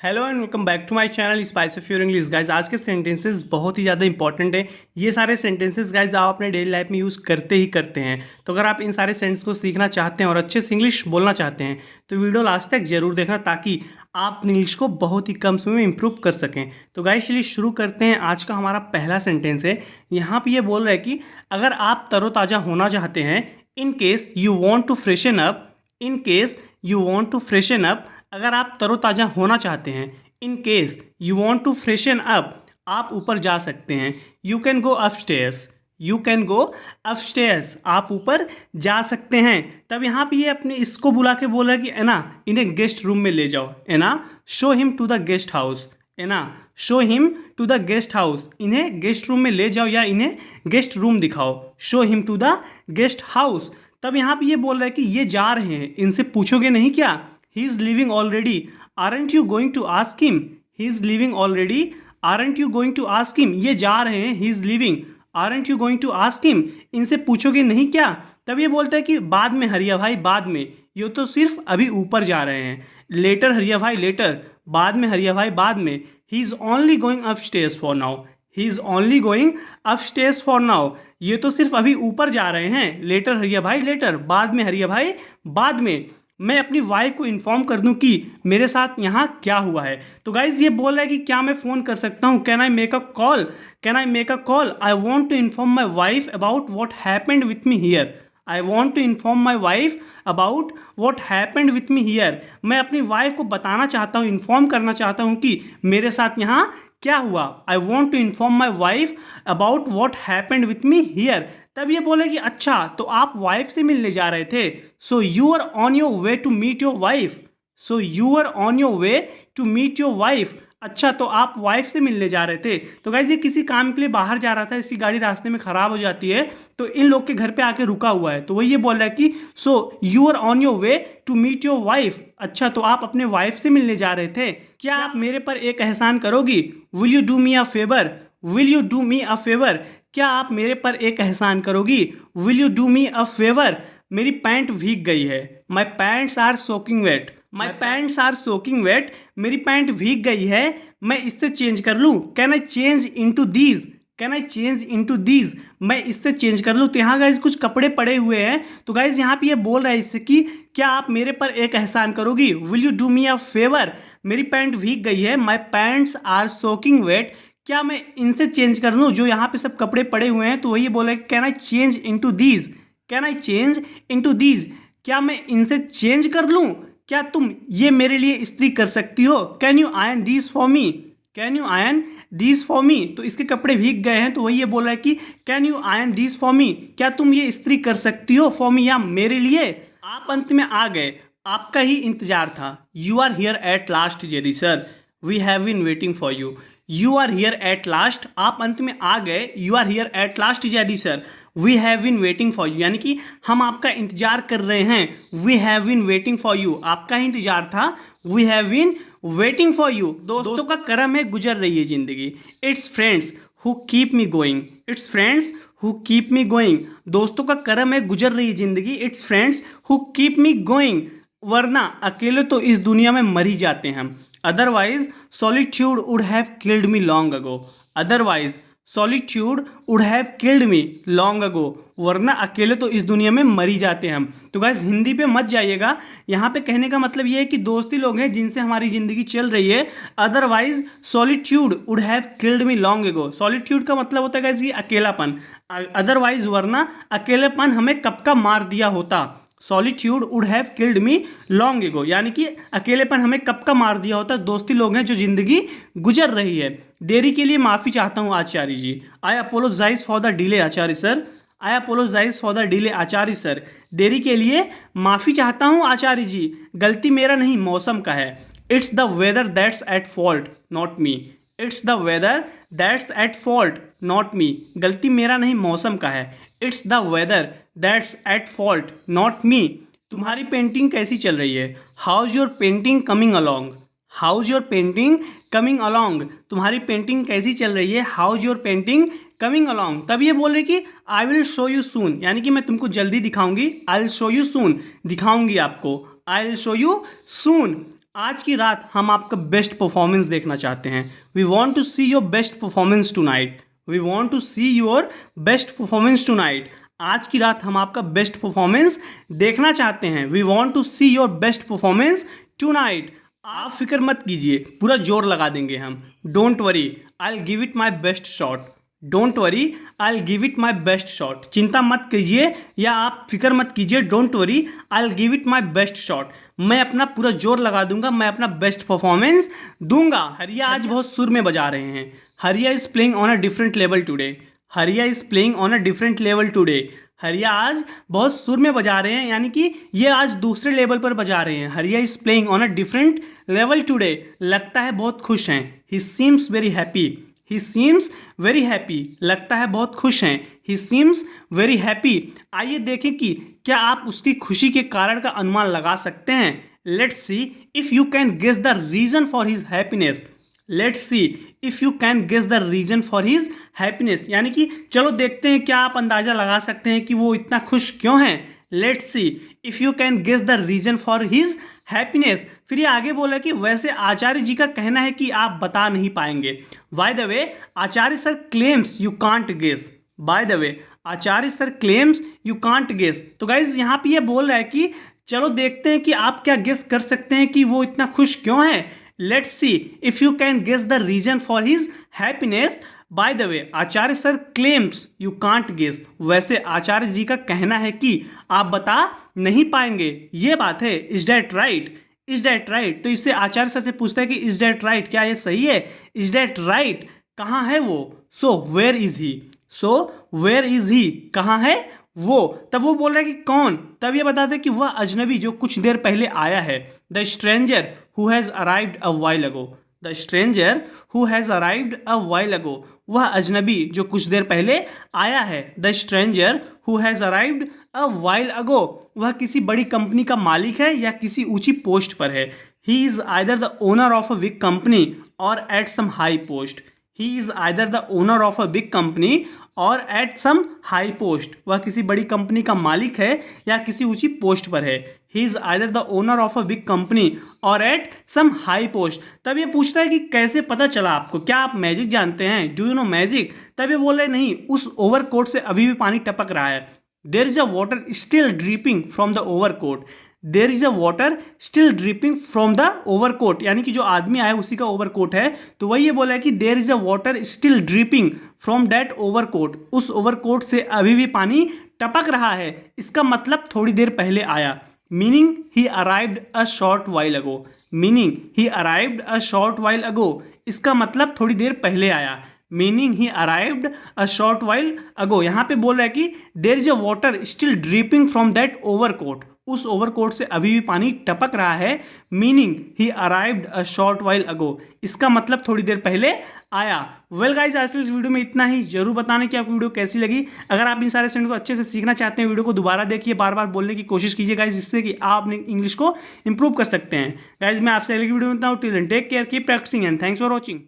Hello and welcome back to my channel spice of your English guys. आज के sentences बहुत ही ज़्यादा important है। ये सारे सेंटेंसेस गाइज आप अपने डेली लाइफ में यूज़ करते ही करते हैं। तो अगर आप इन सारे सेंटेंस को सीखना चाहते हैं और अच्छे से इंग्लिश बोलना चाहते हैं तो वीडियो लास्ट तक जरूर देखना, ताकि आप इंग्लिश को बहुत ही कम समय में इंप्रूव कर सकें। तो गाइज चलिए शुरू करते हैं। आज का हमारा पहला सेंटेंस है। यहाँ पर ये बोल रहा है कि अगर आप तरोताज़ा होना चाहते हैं, in case you want to freshen up, in case you want to freshen up, अगर आप तरोताज़ा होना चाहते हैं, in case you want to freshen up, आप ऊपर जा सकते हैं। You can go upstairs, you can go upstairs, आप ऊपर जा सकते हैं। तब यहाँ पे ये अपने इसको बुला के बोल रहा है कि है ना, इन्हें गेस्ट रूम में ले जाओ, है ना, show him to the guest house, है ना, show him to the guest house, इन्हें गेस्ट रूम में ले जाओ या इन्हें गेस्ट रूम दिखाओ, show him to the guest house. तब यहाँ पे ये बोल रहा है कि ये जा रहे हैं, इनसे पूछोगे नहीं क्या? He is leaving already. Aren't you going to ask him? He is leaving already. Aren't you going to ask him? ये जा रहे हैं, he is leaving. Aren't you going to ask him? इनसे पूछोगे नहीं क्या? तब ये बोलता है कि बाद में हरिया भाई, बाद में, ये तो सिर्फ अभी ऊपर जा रहे हैं। लेटर हरिया भाई, लेटर, बाद में हरिया भाई, बाद में। He is only going upstairs for now. He is only going upstairs for now. ये तो सिर्फ अभी ऊपर जा रहे हैं। लेटर हरिया भाई, लेटर, बाद में हरिया भाई, बाद में। मैं अपनी वाइफ को इन्फॉर्म कर दूं कि मेरे साथ यहाँ क्या हुआ है। तो गाइज ये बोल रहा है कि क्या मैं फ़ोन कर सकता हूँ? Can I make a call, can I make a call? I want to inform my wife about what happened with me here, I want to inform my wife about what happened with me here. मैं अपनी wife को बताना चाहता हूँ, inform करना चाहता हूँ कि मेरे साथ यहाँ क्या हुआ। I want to inform my wife about what happened with me here. तब ये बोले कि अच्छा, तो आप वाइफ से मिलने जा रहे थे। So you are on your way to meet your wife, so you are on your way to meet your wife. अच्छा, तो आप वाइफ से मिलने जा रहे थे। तो गाइस ये किसी काम के लिए बाहर जा रहा था, इसकी गाड़ी रास्ते में ख़राब हो जाती है, तो इन लोग के घर पे आके रुका हुआ है। तो वही ये बोल रहा है कि so you are on your way to meet your wife. अच्छा, तो आप अपने वाइफ से मिलने जा रहे थे। क्या आप मेरे पर एक एहसान करोगी? Will you do me a favour, will you do me a favour? क्या आप मेरे पर एक एहसान करोगी? Will you do me a favour? मेरी पैंट भीग गई है। My pants are soaking wet, my pants are soaking wet, मेरी पैंट भीग गई है, मैं इससे चेंज कर लूँ? Can I change into these, can I change into these? मैं इससे चेंज कर लूँ? तो यहाँ गाइज कुछ कपड़े पड़े हुए हैं। तो गाइज यहाँ पे ये बोल रहा है इससे कि क्या आप मेरे पर एक एहसान करोगी? Will you do me a favour? मेरी पैंट भीग गई है, my pants are soaking wait, क्या मैं इनसे चेंज कर लूँ जो यहाँ पे सब कपड़े पड़े हुए हैं? तो वही बोला है can I change into these, can I change into these? क्या मैं इनसे चेंज कर लूँ? क्या तुम ये मेरे लिए इस्त्री कर सकती हो? Can you ion these for me, can you ion these for me? तो इसके कपड़े भीग गए हैं, तो वही ये बोल रहा है कि can you ion these for me? क्या तुम ये इस्त्री कर सकती हो फॉर मी, या मेरे लिए? आप अंत में आ गए, आपका ही इंतजार था। You are here at last Zaidi sir, we have been waiting for you. You are here at last, आप अंत में आ गए। You are here at last Zaidi sir, we have been waiting for you, यानी कि हम आपका इंतजार कर रहे हैं। We have been waiting for you, आपका ही इंतजार था। We have been waiting for you. दोस्तों का करम है, गुजर रही है जिंदगी। It's friends who keep me going, it's friends who keep me going. दोस्तों का करम है, गुजर रही है जिंदगी। It's friends who keep me going, वरना अकेले तो इस दुनिया में मर ही जाते हैं हम। Otherwise, solitude would have killed me long ago. Otherwise, solitude would have killed me long ago. वरना अकेले तो इस दुनिया में मर ही जाते हैं हम। तो गाइस हिंदी पे मत जाइएगा। यहाँ पे कहने का मतलब ये है कि दोस्ती लोग हैं जिनसे हमारी ज़िंदगी चल रही है। Otherwise solitude would have killed me long ago. solitude का मतलब होता है गाइस ये अकेलापन। अदरवाइज वरना अकेलेपन हमें कब का मार दिया होता। Solitude would have killed me long ago, यानी कि अकेलेपन हमें कब का मार दिया होता। दोस्ती लोग हैं जो जिंदगी गुजर रही है। देरी के लिए माफ़ी चाहता हूँ Acharya ji. I apologise for the delay Acharya sir, I apologise for the delay Acharya sir. देरी के लिए माफ़ी चाहता हूँ आचार्य जी, गलती मेरा नहीं मौसम का है। It's the weather that's at fault not me, it's the weather that's at fault not me, गलती मेरा नहीं मौसम का है। It's the weather that's at fault not me. तुम्हारी पेंटिंग कैसी चल रही है? How's your painting coming along, how's your painting coming along? तुम्हारी पेंटिंग कैसी चल रही है? How's your painting coming along? तब ये बोल रही कि I will show you soon, यानी कि मैं तुमको जल्दी दिखाऊंगी। आई विल शो यू सून, दिखाऊंगी आपको। आई विल शो यू सून, आज की रात हम आपका बेस्ट परफॉर्मेंस देखना चाहते हैं। We want to see your best performance tonight. We want to see your best performance tonight. आज की रात हम आपका बेस्ट परफॉर्मेंस देखना चाहते हैं। We want to see your best performance tonight. आप फिक्र मत कीजिए, पूरा जोर लगा देंगे हम। Don't worry, I will give it my best shot. Don't worry, I will give it my best shot. चिंता मत कीजिए या आप फिक्र मत कीजिए। Don't worry, I will give it my best shot. मैं अपना पूरा जोर लगा दूंगा, मैं अपना बेस्ट परफॉर्मेंस दूंगा। हरिया आज बहुत सुर में बजा रहे हैं। Hariya is playing on a different level today. Hariya is playing on a different level today. Hariya आज बहुत सुर में बजा रहे हैं, यानी कि ये आज दूसरे लेवल पर बजा रहे हैं। Hariya is playing on a different level today. लगता है बहुत खुश हैं। ही सीम्स वेरी हैप्पी। ही सीम्स वेरी हैप्पी। लगता है बहुत खुश हैं। ही सीम्स वेरी हैप्पी। आइए देखें कि क्या आप उसकी खुशी के कारण का अनुमान लगा सकते हैं। Let's see if you can guess the reason for his happiness. Let's see if you can guess the reason for his happiness, यानी कि चलो देखते हैं क्या आप अंदाजा लगा सकते हैं कि वो इतना खुश क्यों हैं। Let's see if you can guess the reason for his happiness. फिर ये आगे बोला कि वैसे आचार्य जी का कहना है कि आप बता नहीं पाएंगे। By the way Acharya sir claims you can't guess. By the way Acharya sir claims you can't guess. तो गाइज यहाँ पे ये बोल रहा है कि चलो देखते हैं कि आप क्या गेस कर सकते हैं कि वो इतना खुश क्यों है। Let's see if you can guess the reason for his happiness. By the way Acharya sir claims you can't guess. वैसे आचार्य जी का कहना है कि आप बता नहीं पाएंगे। ये बात है। Is that right? Is that right? तो इससे आचार्य सर से पूछता है कि इज डैट राइट, क्या ये सही है? Is that right? कहाँ है वो? So where is he? So where is he? कहाँ है वो? तब वो बोल रहा है कि कौन? तब ये बताते हैं कि वह अजनबी जो कुछ देर पहले आया है। The stranger who has arrived a while ago. The stranger who has arrived a while ago. वह अजनबी जो कुछ देर पहले आया है। The stranger who has arrived a while ago. वह किसी बड़ी कंपनी का मालिक है या किसी ऊंची पोस्ट पर है। He is either the owner of a big company or at some high post. He is either the owner of a big company or at some high post. वह किसी बड़ी कंपनी का मालिक है या किसी ऊंची पोस्ट पर है। He is either the owner of a big company or at some high post. तब ये पूछता है कि कैसे पता चला आपको, क्या आप मैजिक जानते हैं? Do you know magic? तब ये बोल रहे नहीं, उस ओवरकोट से अभी भी पानी टपक रहा है। There is a water still dripping from the overcoat. There is a water still dripping from the overcoat, यानी कि जो आदमी आया उसी का ओवरकोट है। तो वही ये बोला है कि there is a water still dripping from that overcoat. उस ओवरकोट से अभी भी पानी टपक रहा है। इसका मतलब थोड़ी देर पहले आया। Meaning he arrived a short while ago. Meaning he arrived a short while ago. इसका मतलब थोड़ी देर पहले आया। Meaning he arrived a short while ago. यहाँ पे बोल रहा है कि there is a water still dripping from that overcoat. उस ओवरकोट से अभी भी पानी टपक रहा है। Meaning he arrived a short while ago. इसका मतलब थोड़ी देर पहले आया। वेल गाइज, आज के इस वीडियो में इतना ही। जरूर बताना कि आपको वीडियो कैसी लगी। अगर आप इन सारे सेंटेंस को अच्छे से सीखना चाहते हैं, वीडियो को दोबारा देखिए, बार बार बोलने की कोशिश कीजिए गाइज, जिससे कि आप अपनी इंग्लिश को इंप्रूव कर सकते हैं। गाइज मैं आपसे अगली वीडियो में बताऊँ। Till then take care, keep practising and thanks for watching.